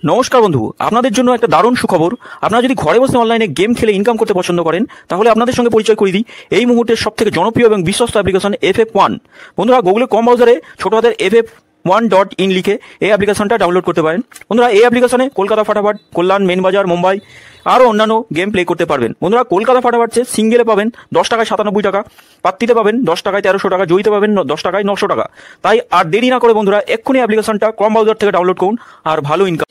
নমস্কার বন্ধু, আপনাদের জন্য একটা দারুণ সুখবর। আপনারা যদি ঘরে বসে অনলাইনে গেম খেলে ইনকাম করতে পছন্দ করেন, তাহলে আপনাদের সঙ্গে পরিচয় করে দিই এই মুহূর্তের সবথেকে জনপ্রিয় এবং বিশ্বস্ত অ্যাপ্লিকেশন FF1। বন্ধুরা, গুগলে কম ব্রাউজারে ছোট হাতের FF1.in লিখে এই অ্যাপ্লিকেশনটা ডাউনলোড করতে পারেন। বন্ধুরা, এই অ্যাপ্লিকেশনে কলকাতা ফাটাফাট, কল্যাণ, মেন বাজার, মুম্বাই আরও অন্যান্য গেম প্লে করতে পারবেন। বন্ধুরা, কলকাতা ফাটাফাট সিঙ্গেলে পাবেন 10 টাকায় 97 টাকা, পাত্তিতে পাবেন 10 টাকায় 1300 টাকা, জয়ীতে পাবেন 10 টাকায় 900 টাকা। তাই আর দেরি না করে বন্ধুরা এক্ষুনি অ্যাপ্লিকেশনটা ক্রম ব্রাউজার থেকে ডাউনলোড করুন আর ভালো ইনকাম।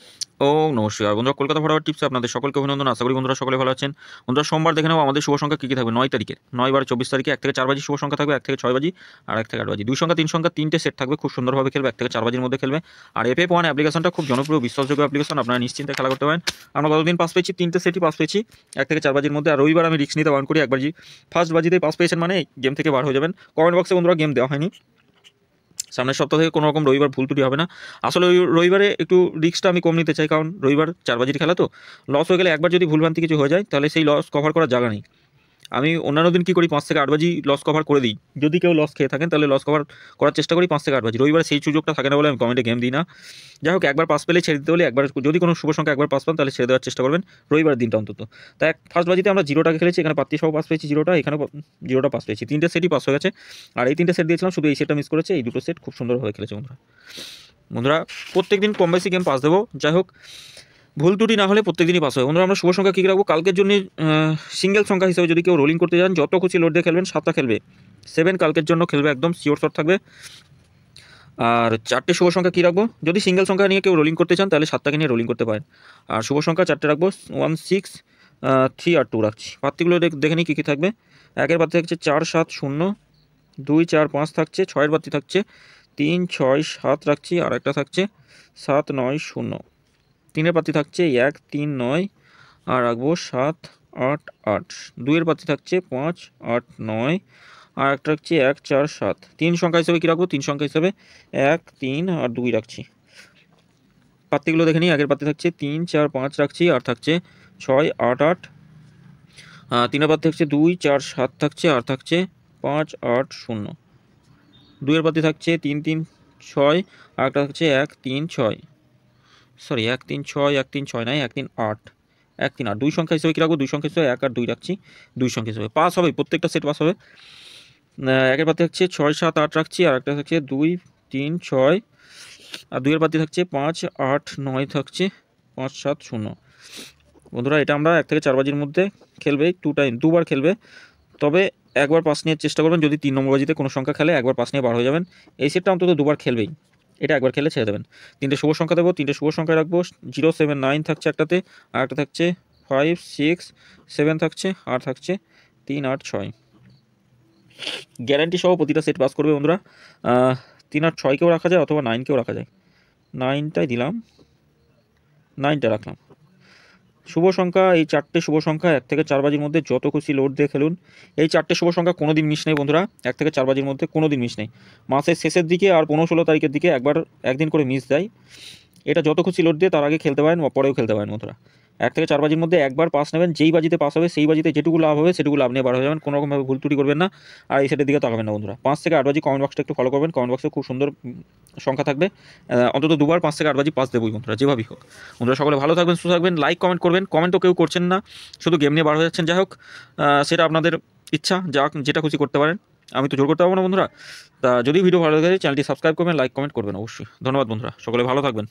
নমস্কার বন্ধুরা, কলকাতা ফরওয়ার্ড টিপসে আপনাদের সকলকে অভিনন্দন। আশা করি বন্ধুরা সকলে ভালো আছেন। বন্ধুরা, সোমবার দেখে নেব আমাদের শুভ সংখ্যা কী কী থাকবে। 9 তারিখে 9/12/24 তারিখে 1 থেকে 4 বাজি শুভ সংখ্যা থাকবে, 1 থেকে 6 বাজি আর 1 থেকে 8 বাজি। 2 সংখ্যা 3 সংখ্যা 3টে সেট থাকবে, খুব সুন্দরভাবে খেলবে, 1 থেকে 4 বাজির মধ্যে খেলবে। আর FF1 অ্যাপ্লিকেশনটা খুব জনপ্রিয় বিশ্বাসযোগ্য অ্যাপ্লিকেশন, আপনারা নিশ্চিন্তে খেলা করতে পারেন। আমরা গতদিন পাস পেয়েছি 3টে সেটই পাস পেয়েছি 1 থেকে 4 বাজির মধ্যে। আর রবিবার আমি রিস্ক নিতে বারণ করি, একবার ফার্স্ট বাজিতেই পাস পেয়েছেন মানে গেম থেকে বার হয়ে যাবেন। কমেন্ট বক্সে বন্ধুরা গেম দেওয়া হয়নি, সামনের সপ্তাহ থেকে কোনো রকম রবিবার ভুল ত্রুটি হবে না। আসলে ওই রবিবারে একটু রিস্কটা আমি কম নিতে চাই, কারণ রবিবার 4 বাজির খেলা তো লস হয়ে গেলে একবার যদি ভুলভ্রান্তি কিছু হয়ে যায় তাহলে সেই লস কভার করার জায়গা নেই। আমি অন্যান্য দিন কী করি, 5 থেকে 8 বাজি লস কভার করে দিই। যদি কেউ লস খেয়ে থাকেন তাহলে লস কভার করার চেষ্টা করি 5 থেকে 8 বাজি। রবিবারে সেই সুযোগটা থাকে না বলে আমি কমেন্টে গেম দিই না। যাই হোক, একবার পাস পেলে ছেড়ে দিতে বলি, একবার যদি কোনো শুভ সংখ্যা একবার পাস পান তাহলে ছেড়ে দেওয়ার চেষ্টা করবেন রবিবারের দিনটা অন্তত। তাই ফার্স্ট বাজিতে আমরা 0 টাকা খেলেছি, এখানে পাত্তি সহ পাস পেয়েছি 0টা, এখানেও 0টা পাস পেয়েছি। 3টে সেটই পাস হয়ে গেছে। আর এই 3টে সেট দিয়েছিলাম, শুধু এই সেটটা মিস করেছে। এই দুটো সেট খুব সুন্দরভাবে খেলেছে বন্ধুরা। প্রত্যেক দিন কম বেশি গেম পাস দেবো, যাই হোক ভুল ত্রুটি না হলে প্রত্যেক দিনই পাস হয়। বন্ধুরা, আমরা শুভ সংখ্যা কী রাখবো কালকের জন্য? সিঙ্গেল সংখ্যা হিসেবে যদি কেউ রোলিং করতে যান, যত খুশি লোড দিয়ে খেলবেন, 7টা খেলবে। 7 কালকের জন্য খেলবে, একদম শিওর শট থাকবে। আর 4টে শুভ সংখ্যা কী রাখবো? যদি সিঙ্গেল সংখ্যা নিয়ে কেউ রোলিং করতে চান তাহলে 7টাকে নিয়ে রোলিং করতে পারেন। আর শুভ সংখ্যা 4টে রাখবো, 1, 6, 3 আর 2 রাখছি। পাত্তিগুলো দেখে নিই কী কী থাকবে। 1-এর পাত্তি থাকছে 4, 7, 0, 2, 4, 5 থাকছে, 6-এর পাত্তি থাকছে 3, 6, 7 রাখছি, আর একটা থাকছে 7, 9, 0। 3-এর পাত্তি থাকছে 1, 3, 9 আর রাখবো 7, 8, 8। 2-এর পাত্তি থাকছে 5, 8, 9 আর একটা রাখছি 1, 4, 7। 3 সংখ্যা হিসেবে কী রাখবো? 3 সংখ্যা হিসেবে 1, 3 আর 2 রাখছি। পাত্তিগুলো দেখে নিই। 1-এর পাত্তি থাকছে 3, 4, 5 রাখছি, আর থাকছে 6, 8, 8। 3-এর পাত্তি থাকছে 2, 4, 7 থাকছে, আর থাকছে 5, 8, 0। 2-এর পাত্তি থাকছে 3, 3, 6 আর একটা থাকছে 1, 3, 6। সরি, 1, 3, 6, 1, 3, 6 নাই, 1, 3, 8, 1, 3, 8। 2 সংখ্যা হিসেবে কী রাখবো? 2 সংখ্যা হিসেবে 1 আর 2 রাখছি। 2 সংখ্যা হিসেবে পাস হবে, প্রত্যেকটা সেট পাস হবে। 1-এর পাত্তি থাকছে 6, 7, 8 রাখছি, আর একটা থাকছে 2, 3, 6 আর 2-এর পাত্তি থাকছে 5, 8, 9 থাকছে 5, 7, 0। বন্ধুরা, এটা আমরা 1 থেকে 4 বাজির মধ্যে খেলবে, 2বার খেলবে। তবে একবার পাস নেওয়ার চেষ্টা করবেন। যদি 3 নম্বর বাজিতে কোনো সংখ্যা খেলে একবার পাস নিয়ে বার হয়ে যাবেন। এই সেটটা অন্তত 2বার খেলবেই, এটা একবার খেলে ছেড়ে দেবেন। 3টে শুভ সংখ্যা দেবো, 3টে শুভ সংখ্যা রাখবো। 0, 7, 9 থাকছে একটাতে, আর একটা থাকছে 5, 6, 7 থাকছে, আর থাকছে 3, 8, 6। গ্যারান্টি সহ প্রতিটা সেট পাস করবে বন্ধুরা। 3 আর 6কেও রাখা যায় অথবা 9কেও রাখা যায়। 9টাই দিলাম, 9টা রাখলাম। শুভ সংখ্যা এই 4টে শুভ সংখ্যা 1 থেকে 4 বাজির মধ্যে যত খুশি লোড দিয়ে খেলুন। এই 4টে শুভ সংখ্যা কোনো দিন মিস নেই বন্ধুরা, 1 থেকে 4 বাজির মধ্যে কোনো দিন মিস নেই। মাসের শেষের দিকে আর 15-16 তারিখের দিকে একদিন করে মিস দেয়। এটা যত খুশি লোড দিয়ে তার আগে খেলতে পারেন বা পরেও খেলতে পারেন বন্ধুরা। 1 থেকে 4 বাজির মধ্যে একবার পাস নেবেন, যেই বাজিতে পাস হবে সেই বাজিতে যেটুকু লাভ হবে সেটুকু লাভ নিয়ে বার হয়ে যাবেন। কোনোরকমভাবে ভুল ত্রুটি করবেন না, আর এই সেটের দিকে তাকাবেন না বন্ধুরা। 5 থেকে 8 বাজি কমেন্ট বক্সটা একটু ফলো করবেন, কমেন্ট বক্সে খুব সুন্দর সংখ্যা থাকবে। অন্তত 2বার 5 থেকে 8 বাজি পাস দেবই বন্ধুরা, যেভাবেই হোক। বন্ধুরা, সকলে ভালো থাকবেন, সুস্থ থাকবেন। লাইক কমেন্ট করবেন, কমেন্ট তো কেউ করছেন না, শুধু গেম নিয়ে বার হয়ে যাচ্ছেন। যাই হোক, সেটা আপনাদের ইচ্ছা, যেটা খুশি করতে পারেন, আমি তো জোর করতে পারবো না বন্ধুরা। তা যদি ভিডিও ভালো লাগে চ্যানেলটি সাবস্ক্রাইব করবেন, লাইক কমেন্ট করবেন অবশ্যই। ধন্যবাদ বন্ধুরা, সকলে ভালো থাকবেন।